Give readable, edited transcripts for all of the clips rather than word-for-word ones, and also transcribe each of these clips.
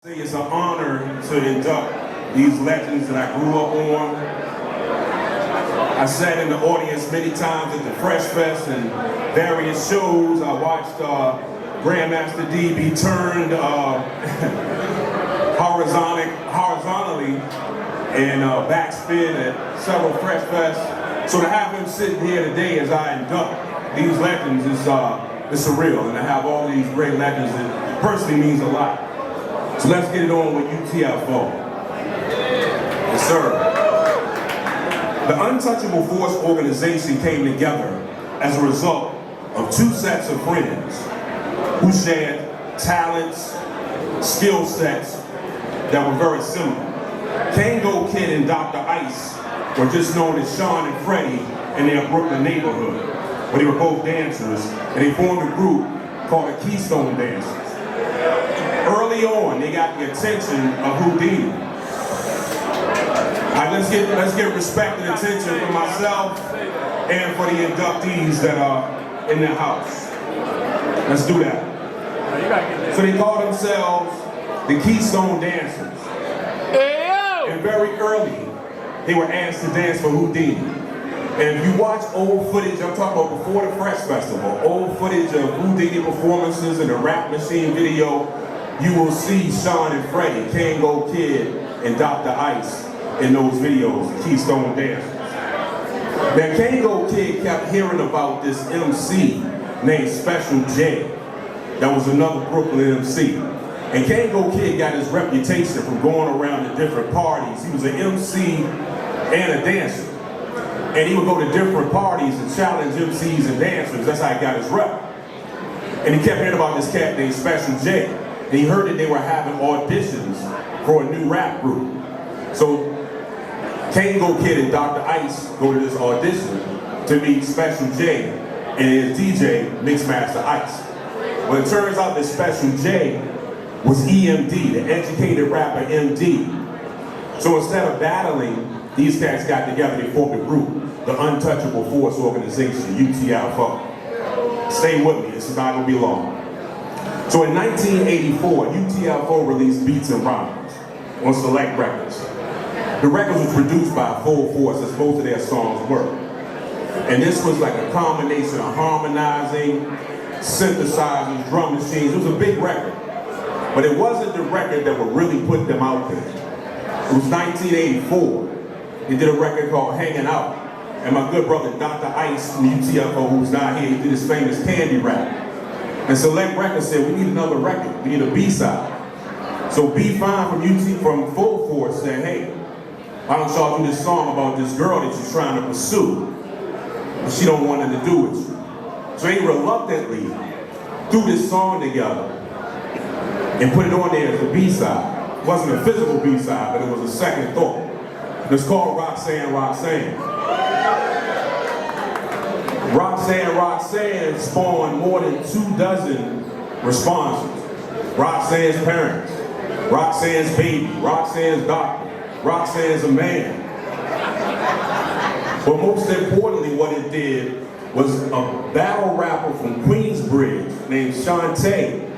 It's an honor to induct these legends that I grew up on. I sat in the audience many times at the Fresh Fest and various shows. I watched Grandmaster D be turned horizontally and backspin at several Fresh Fests. So to have him sitting here today as I induct these legends is surreal, and to have all these great legends, it personally means a lot. So let's get it on with U.T.F.O. Yes, sir. The Untouchable Force organization came together as a result of two sets of friends who shared talents, skill sets that were very similar. Kangol Kid and Dr. Ice were just known as Sean and Freddie in their Brooklyn neighborhood, but they were both dancers, and they formed a group called the Keystone Dancers. Early on, they got the attention of Houdini. All right, let's get respect and attention for myself and for the inductees that are in the house. Let's do that. So they call themselves the Keystone Dancers. And very early, they were asked to dance for Houdini. And if you watch old footage, I'm talking about before the Fresh Festival, old footage of Houdini performances and the Rap Machine video, you will see Sean and Freddie, Kangol Kid, and Dr. Ice in those videos, Keystone Dancers. Now, Kangol Kid kept hearing about this MC named Special J. That was another Brooklyn MC. And Kangol Kid got his reputation from going around to different parties. He was an MC and a dancer. And he would go to different parties and challenge MCs and dancers. That's how he got his rep. And he kept hearing about this cat named Special J. And he heard that they were having auditions for a new rap group. So Kangol Kid and Dr. Ice go to this audition to meet Special J and his DJ, Mixmaster Ice. Well, it turns out that Special J was EMD, the educated rapper MD. So instead of battling, these cats got together, they formed a group, the Untouchable Force organization, U.T.F.O. Stay with me, this is not gonna be long. So in 1984, U.T.F.O. released Beats and Rhymes on Select Records. The records were produced by Full Force, as most of their songs were. And this was like a combination of harmonizing, synthesizers, drum machines. It was a big record. But it wasn't the record that would really put them out there. It was 1984. They did a record called Hanging Out. And my good brother, Dr. Ice from U.T.F.O., who's not here, he did his famous Candy Rap. And Select Records said, we need another record, we need a B-side. So B5 from Full Force said, hey, why don't y'all do this song about this girl that you're trying to pursue, but she don't want nothing to do with you. So they reluctantly threw this song together and put it on there as a B-side. It wasn't a physical B-side, but it was a second thought. It's called Roxanne, Roxanne. Roxanne, Roxanne spawned more than 24 responses. Roxanne's parents, Roxanne's baby, Roxanne's doctor, Roxanne's a man. But most importantly, what it did was a battle rapper from Queensbridge named Shantae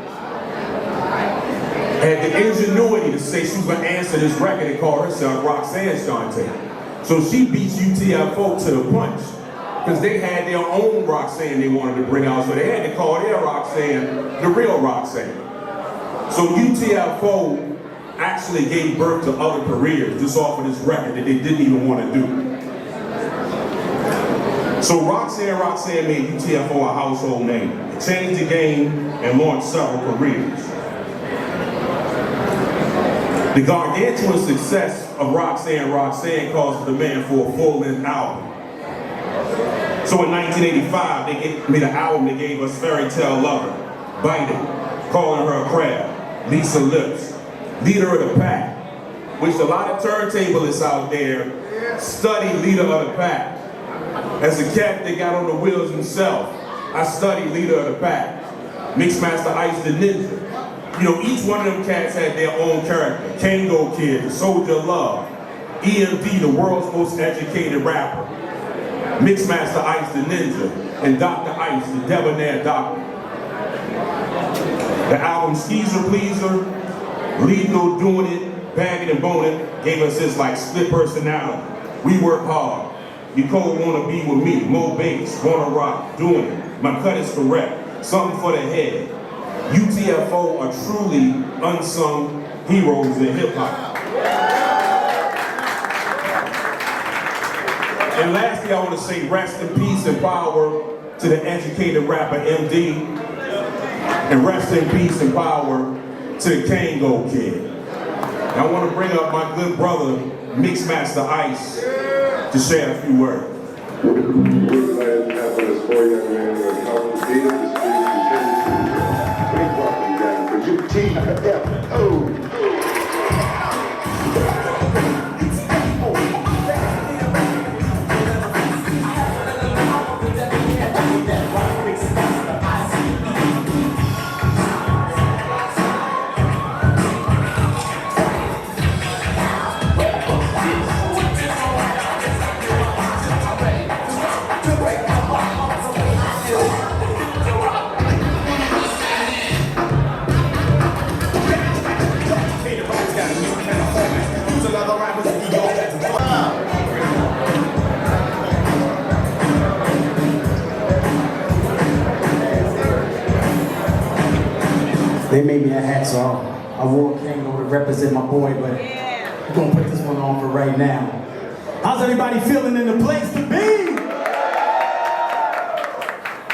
had the ingenuity to say she was going to answer this record and call herself Roxanne Shantae. So she beats U.T.F.O. to the punch, because they had their own Roxanne they wanted to bring out, so they had to call their Roxanne the real Roxanne. So U.T.F.O. actually gave birth to other careers just off of this record that they didn't even want to do. So Roxanne, Roxanne made U.T.F.O. a household name. It changed the game and launched several careers. The gargantuan success of Roxanne, Roxanne caused the demand for a full-length album. So in 1985, they made an album that gave us Fairy Tale Lover, Biting, Calling Her a Crab, Lisa Lips, Leader of the Pack, which a lot of turntablists out there study Leader of the Pack. As a cat that got on the wheels himself, I studied Leader of the Pack, Mixmaster Ice the Ninja. You know, each one of them cats had their own character. Kangol Kid, the Soldier of Love, EMD, the world's most educated rapper, Mixmaster Ice the Ninja, and Dr. Ice, the debonair doctor. The album Skeezer Pleaser Lethal doing it, bagging and boning, gave us this like split personality. We work hard. Nicole wanna be with me, Mo bass, wanna rock, doing it. My cut is correct, something for the head. UTFO are truly unsung heroes in hip hop. And lastly, I want to say rest in peace and power to the educated rapper MD, and rest in peace and power to the Kangol kid. And I want to bring up my good brother, Mixmaster Ice, to share a few words. We're glad to have with us four young men who have helped to lead the streets and welcome down for U.T.F.O. They made me a hat, so I wore Kangol to represent my boy, but we're gonna put this one on for right now. How's everybody feeling in the place to be?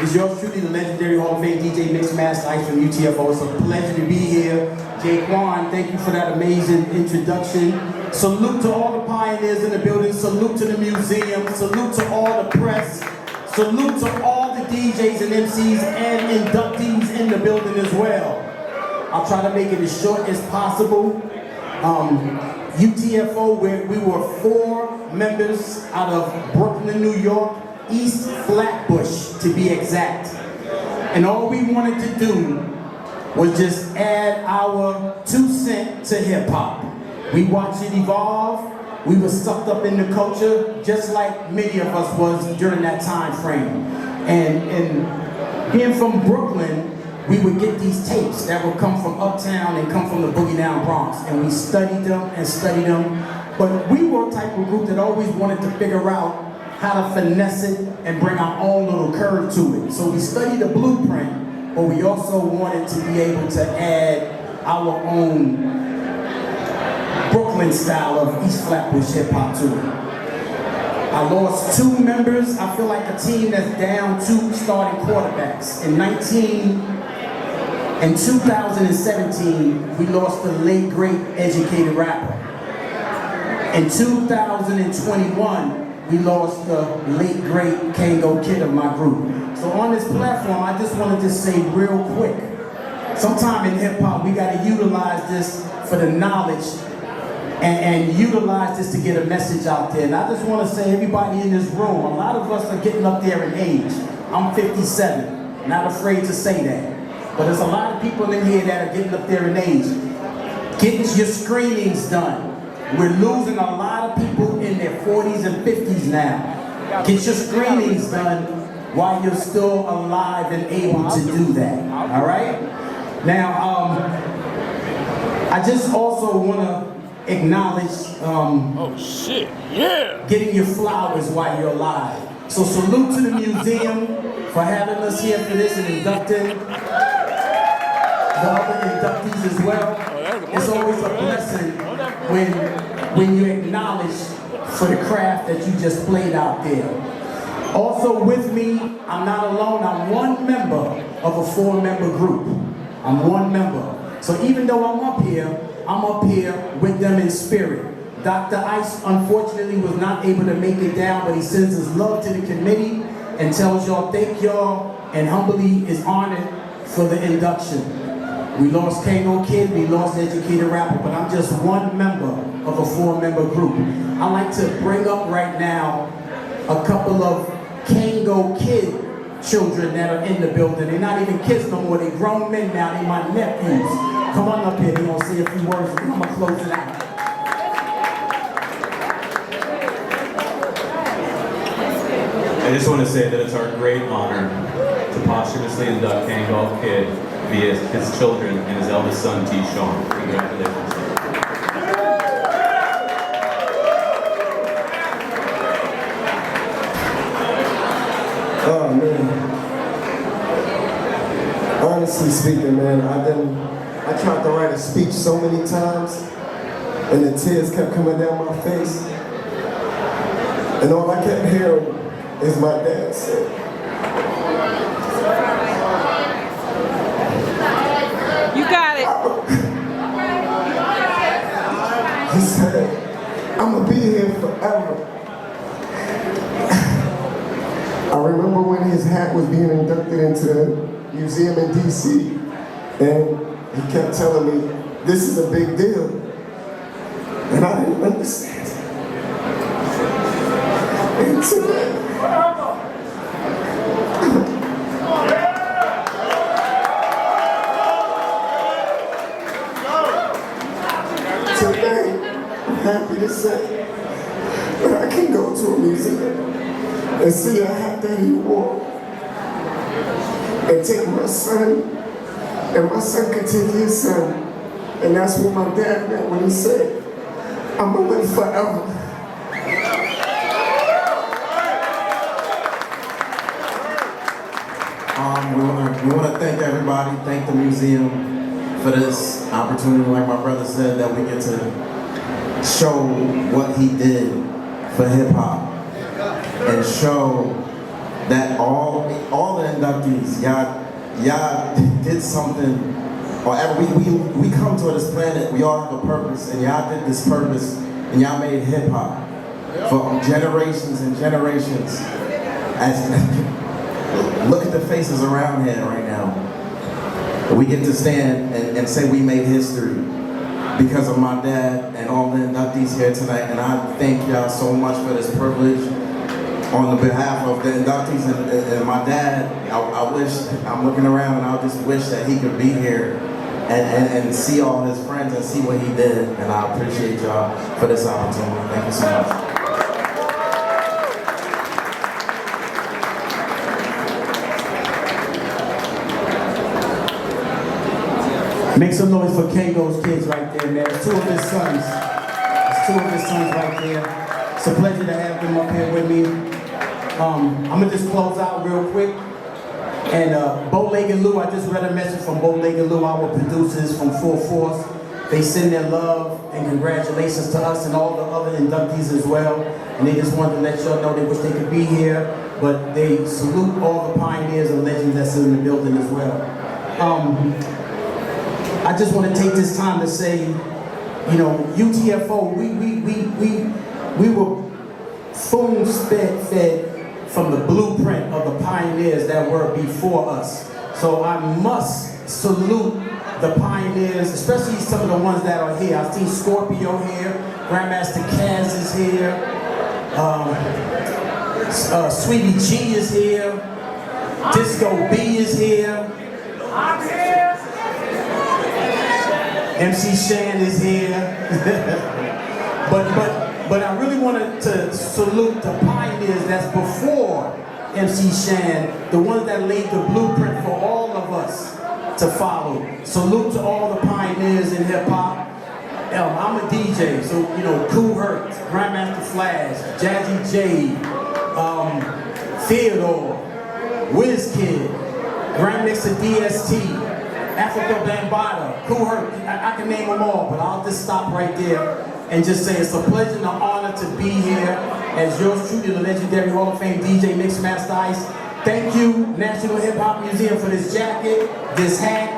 It's yours truly, the legendary Hall of Fame DJ Mixmaster Ice from UTFO. It's a pleasure to be here. Jaquan, thank you for that amazing introduction. Salute to all the pioneers in the building. Salute to the museum. Salute to all the press. Salute to all the DJs and MCs and inductees in the building as well. I'll try to make it as short as possible. UTFO, we were 4 members out of Brooklyn, New York, East Flatbush to be exact. And all we wanted to do was just add our 2 cents to hip hop. We watched it evolve. We were sucked up in the culture just like many of us was during that time frame. And being from Brooklyn, we would get these tapes that would come from uptown and come from the boogie down Bronx, and we studied them and studied them. But we were a type of group that always wanted to figure out how to finesse it and bring our own little curve to it. So we studied the blueprint, but we also wanted to be able to add our own Brooklyn style of East Flatbush hip hop to it. I lost 2 members. I feel like a team that's down 2 starting quarterbacks. In 2017, we lost the late, great educated rapper. In 2021, we lost the late, great Kangol kid of my group. So on this platform, I just wanted to say real quick, sometime in hip hop, we gotta utilize this for the knowledge and utilize this to get a message out there. And I just wanna say, everybody in this room, a lot of us are getting up there in age. I'm 57, not afraid to say that. But there's a lot of people in here that are getting up there in age. Get your screenings done. We're losing a lot of people in their 40s and 50s now. Get your screenings done while you're still alive and able to do that, all right? Now, I just also want to acknowledge getting your flowers while you're alive. So salute to the museum for having us here for this and inducting the other inductees as well. It's always a blessing when you acknowledge for the craft that you just played out there. Also with me, I'm not alone, I'm one member of a 4-member group. I'm one member. So even though I'm up here with them in spirit. Dr. Ice unfortunately was not able to make it down, but he sends his love to the committee and tells y'all thank y'all and humbly is honored for the induction. We lost Kangol Kid, we lost Educated Rapper, but I'm just one member of a 4-member group. I'd like to bring up right now a couple of Kangol Kid children that are in the building. They're not even kids no more, they're grown men now, they're my nephews. Come on up here, we're gonna say a few words and I'm gonna close it out. I just want to say that it's our great honor to posthumously induct Kangol Kid via his children and his eldest son, T. Sean. Congratulations. Oh man. Honestly speaking, man, I tried to write a speech so many times, and the tears kept coming down my face. And all I kept hearing is my dad say, "You got it." he said, "I'm gonna be here forever." I remember when his hat was being inducted into the museum in DC, and he kept telling me, "This is a big deal." And I didn't understand. And today, I'm happy to say that I can go to a museum and see a hat that he wore, and take my son, and my son can take his son. And that's what my dad meant when he said, "I'm gonna live forever." We want to thank everybody, thank the museum for this opportunity, like my brother said, that we get to show what he did for hip hop. And show that all the inductees, y'all did something, or we come to this planet, we all have a purpose, and y'all did this purpose, and y'all made hip hop for generations and generations. Look at the faces around here right now. We get to stand and say we made history because of my dad and all the inductees here tonight, and I thank y'all so much for this privilege. On the behalf of the inductees and my dad, I'm looking around and I just wish that he could be here and see all his friends and see what he did. And I appreciate y'all for this opportunity. Thank you so much. Make some noise for Kangol's kids right there, man. It's two of his sons. It's two of his sons right there. It's a pleasure to have them up here with me. I'm gonna just close out real quick. And Bowleg and Lou, I just read a message from Bowleg and Lou, our producers from Full Force. They send their love and congratulations to us and all the other inductees as well. And they just wanted to let y'all know they wish they could be here, but they salute all the pioneers and legends that's in the building as well. I just want to take this time to say, you know, UTFO, we were spoon-fed from the blueprint of the pioneers that were before us. So I must salute the pioneers, especially some of the ones that are here. I've seen Scorpio here, Grandmaster Kaz is here, Sweetie G is here, Disco B is here, I'm here. MC Shan is here. But I really wanted to salute the pioneers that's before MC Shan, the ones that laid the blueprint for all of us to follow. Salute to all the pioneers in hip hop. I'm a DJ, so you know, Kool Herc, Grandmaster Flash, Jazzy J, Theodore, WizKid, Grandmixer DST, Africa Bambaataa, Kool Herc, I can name them all, but I'll just stop right there and just say it's a pleasure and an honor to be here as yours truly, the legendary Hall of Fame DJ Mixmaster Ice. Thank you, National Hip Hop Museum, for this jacket, this hat.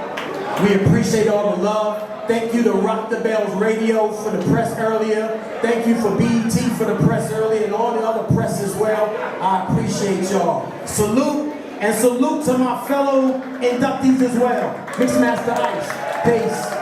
We appreciate all the love. Thank you to Rock the Bells Radio for the press earlier. Thank you for BET for the press earlier and all the other press as well. I appreciate y'all. Salute, and salute to my fellow inductees as well. Mixmaster Ice, peace.